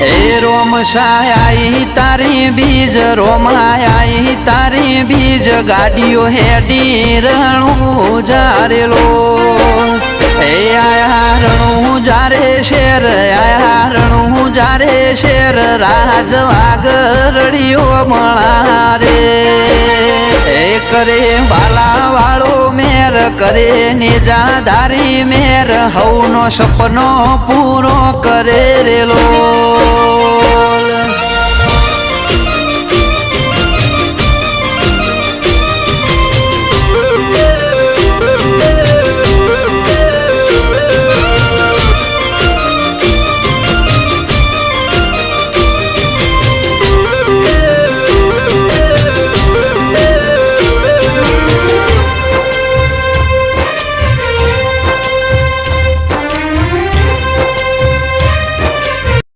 એ રોમશાઈ તારી બીજ રોમાઈ તારી બીજ ગાડીઓ હેડી રણું જારેલો એ આયા રણું જારે શેર આયા રણું જારે શેર રાજ વાગરડીઓ મળા રે એ કરે બાલા વાળો મેર કરે નિજાધારી મેર હવનો સપનો પૂરો કરે રેલો